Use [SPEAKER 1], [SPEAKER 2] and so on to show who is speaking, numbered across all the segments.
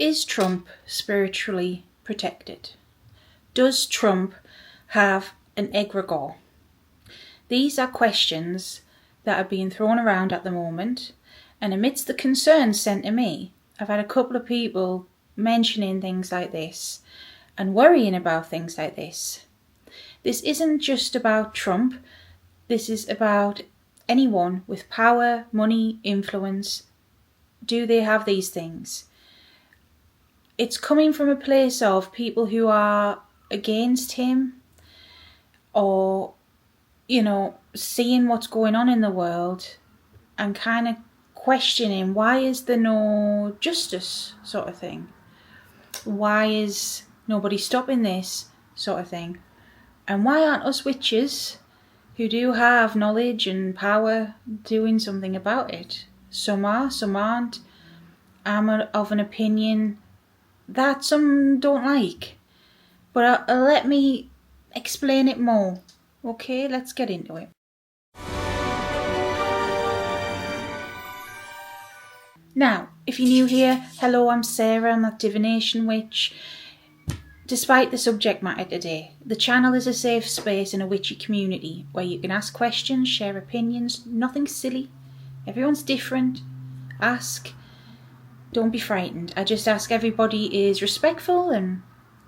[SPEAKER 1] Is Trump spiritually protected? Does Trump have an egregore? These are questions that are being thrown around at the moment, and amidst the concerns sent to me, I've had a couple of people mentioning things like this and worrying about things like this. This isn't just about Trump. This is about anyone with power, money, influence. Do they have these things? It's coming from a place of people who are against him, or, seeing what's going on in the world and kind of questioning, why is there no justice, sort of thing? Why is nobody stopping this, sort of thing? And why aren't us witches, who do have knowledge and power, doing something about it? Some are, some aren't. I'm of an opinion that some don't like. But let me explain it more. Okay, let's get into it. Now, if you're new here, hello, I'm Sarah, I'm that divination witch. Despite the subject matter today, the channel is a safe space in a witchy community where you can ask questions, share opinions, nothing silly. Everyone's different. Ask. Don't be frightened. I just ask everybody is respectful, and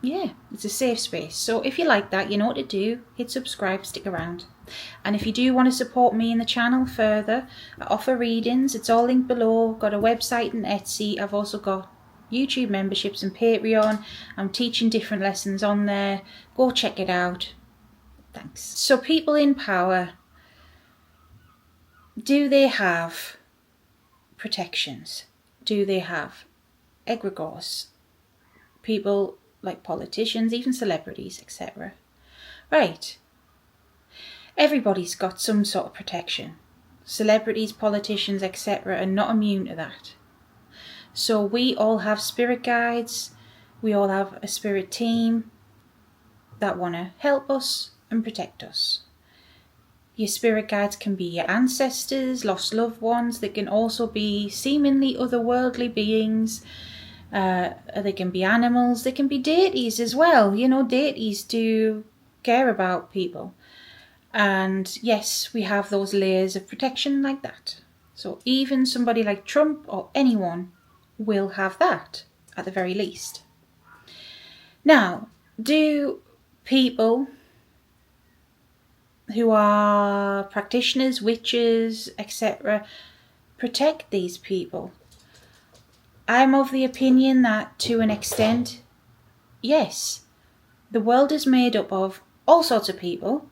[SPEAKER 1] it's a safe space. So if you like that, you know what to do. Hit subscribe, stick around. And if you do want to support me and the channel further, I offer readings. It's all linked below. Got a website and Etsy. I've also got YouTube memberships and Patreon. I'm teaching different lessons on there. Go check it out. Thanks. So people in power, do they have protections? Do they have egregores? People like politicians, even celebrities, etc. Right. Everybody's got some sort of protection. Celebrities, politicians, etc. are not immune to that. So we all have spirit guides. We all have a spirit team that want to help us and protect us. Your spirit guides can be your ancestors, lost loved ones. They can also be seemingly otherworldly beings. They can be animals. They can be deities as well. Deities do care about people. And yes, we have those layers of protection like that. So even somebody like Trump or anyone will have that at the very least. Now, do people who are practitioners, witches, etc., protect these people? I'm of the opinion that to an extent, yes. The world is made up of all sorts of people,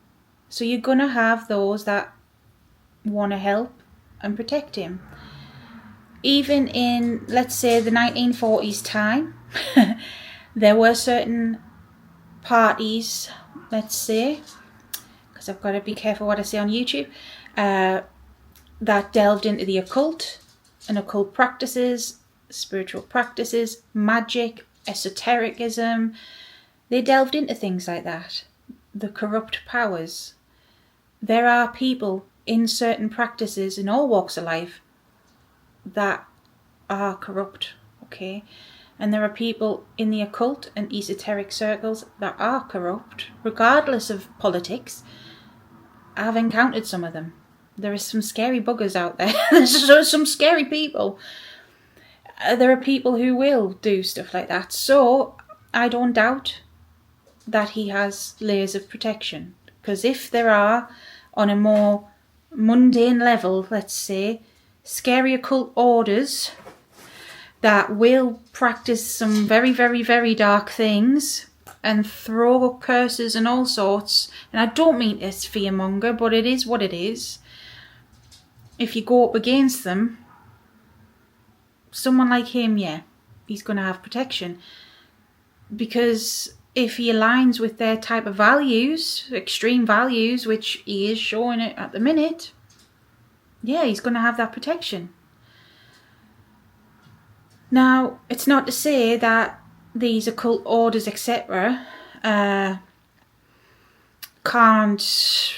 [SPEAKER 1] so you're going to have those that want to help and protect him. Even in, let's say, the 1940s time, there were certain parties, let's say, because I've got to be careful what I say on YouTube, that delved into the occult and occult practices, spiritual practices, magic, esotericism. They delved into things like that. The corrupt powers. There are people in certain practices in all walks of life that are corrupt, okay? And there are people in the occult and esoteric circles that are corrupt, regardless of politics. I've encountered some of them. There are some scary buggers out there. There's some scary people. There are people who will do stuff like that. So I don't doubt that he has layers of protection. Because if there are, on a more mundane level, let's say, scary occult orders that will practice some very, very, very dark things and throw up curses and all sorts. And I don't mean to fearmonger, but it is what it is. If you go up against them, someone like him, he's going to have protection. Because if he aligns with their type of values, extreme values, which he is showing it at the minute, he's going to have that protection. Now, it's not to say that these occult orders, etc., can't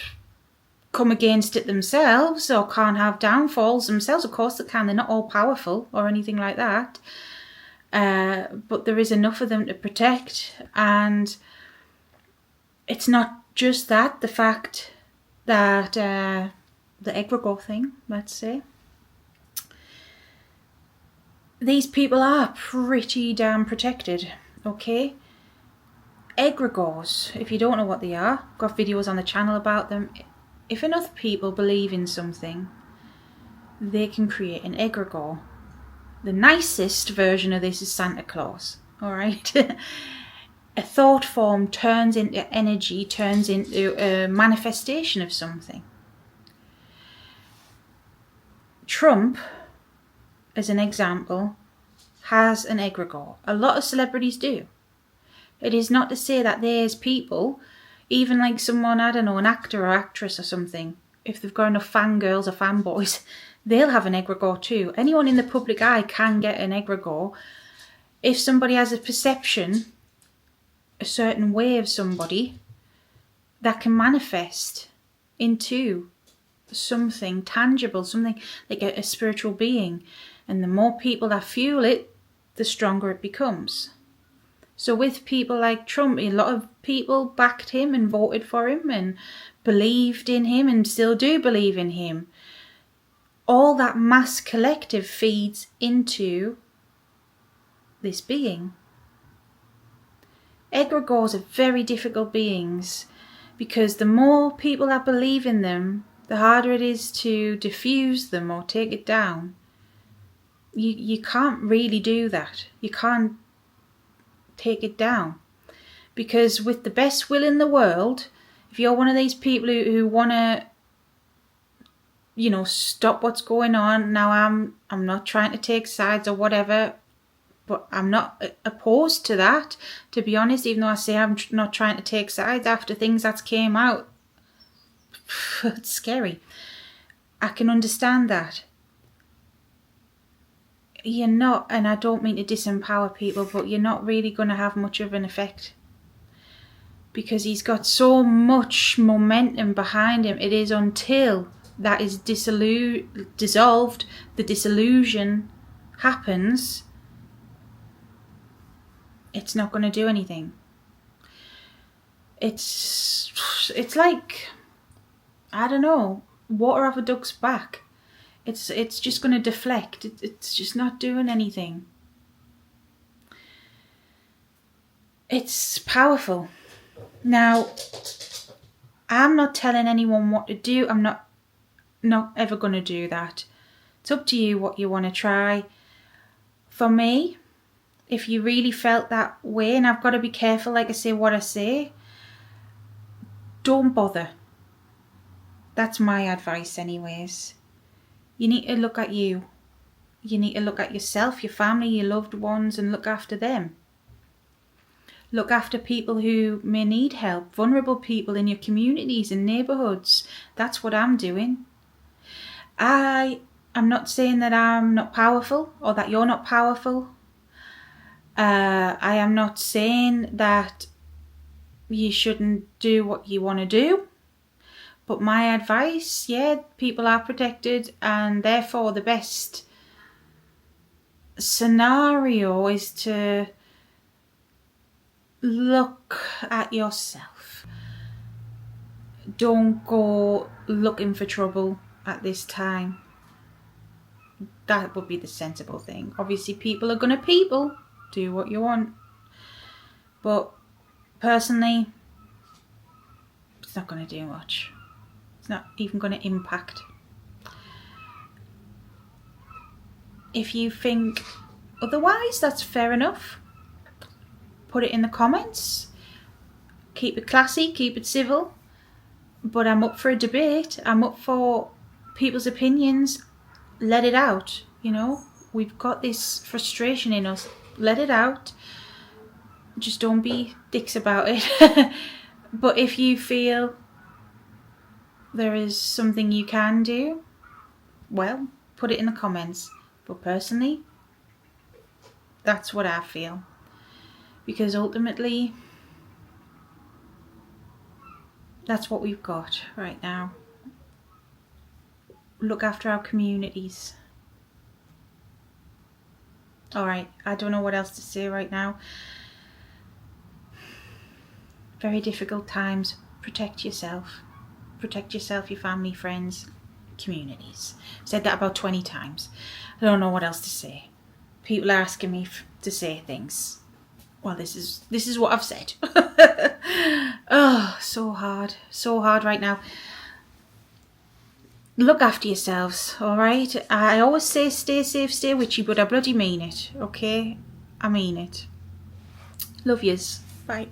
[SPEAKER 1] come against it themselves or can't have downfalls themselves. Of course they can. They're not all powerful or anything like that. but there is enough of them to protect. And it's not just that, the fact that the egregore thing, let's say, these people are pretty damn protected, okay? Egregores, if you don't know what they are, I've got videos on the channel about them. If enough people believe in something, they can create an egregore. The nicest version of this is Santa Claus, alright? A thought form turns into energy, turns into a manifestation of something. Trump, as an example, has an egregore. A lot of celebrities do. It is not to say that there's people, even like someone, I don't know, an actor or actress or something, if they've got enough fangirls or fanboys, they'll have an egregore too. Anyone in the public eye can get an egregore. If somebody has a perception, a certain way of somebody, that can manifest into something tangible, something like a spiritual being. And the more people that fuel it, the stronger it becomes. So with people like Trump, a lot of people backed him and voted for him and believed in him and still do believe in him. All that mass collective feeds into this being. Egregores are very difficult beings because the more people that believe in them, the harder it is to diffuse them or take it down. You can't really do that. You can't take it down. Because with the best will in the world, if you're one of these people who want to, you know, stop what's going on, now I'm not trying to take sides or whatever, but I'm not opposed to that, to be honest, even though I say I'm not trying to take sides after things that came out. It's scary. I can understand that. You're not, and I don't mean to disempower people, but you're not really going to have much of an effect. Because he's got so much momentum behind him. It is until that is dissolved, the dissolution happens, it's not going to do anything. It's like, I don't know, water off a duck's back. It's just going to deflect. It's just not doing anything. It's powerful. Now, I'm not telling anyone what to do. I'm not ever going to do that. It's up to you what you want to try. For me, if you really felt that way, and I've got to be careful, like I say, what I say, don't bother. That's my advice anyways. You need to look at you. You need to look at yourself, your family, your loved ones, and look after them. Look after people who may need help, vulnerable people in your communities and neighbourhoods. That's what I'm doing. I'm not saying that I'm not powerful or that you're not powerful. I am not saying that you shouldn't do what you want to do. But my advice, yeah, people are protected, and therefore the best scenario is to look at yourself. Don't go looking for trouble at this time. That would be the sensible thing. Obviously, people are going to people. Do what you want. But personally, it's not going to do much. It's not even going to impact. If you think otherwise, that's fair enough. Put it in the comments. Keep it classy, keep it civil. But I'm up for a debate. I'm up for people's opinions. Let it out, you know. We've got this frustration in us. Let it out. Just don't be dicks about it. But if you feel there is something you can do, well, put it in the comments. But personally, that's what I feel. Because ultimately, that's what we've got right now. Look after our communities. Alright, I don't know what else to say right now. Very difficult times. Protect yourself. Protect yourself, your family, friends, communities. I've said that about 20 times. I don't know what else to say. People are asking me to say things. Well, this is what I've said. Oh, so hard right now. Look after yourselves, alright? I always say stay safe, stay witchy, but I bloody mean it, okay? I mean it. Love yous. Bye.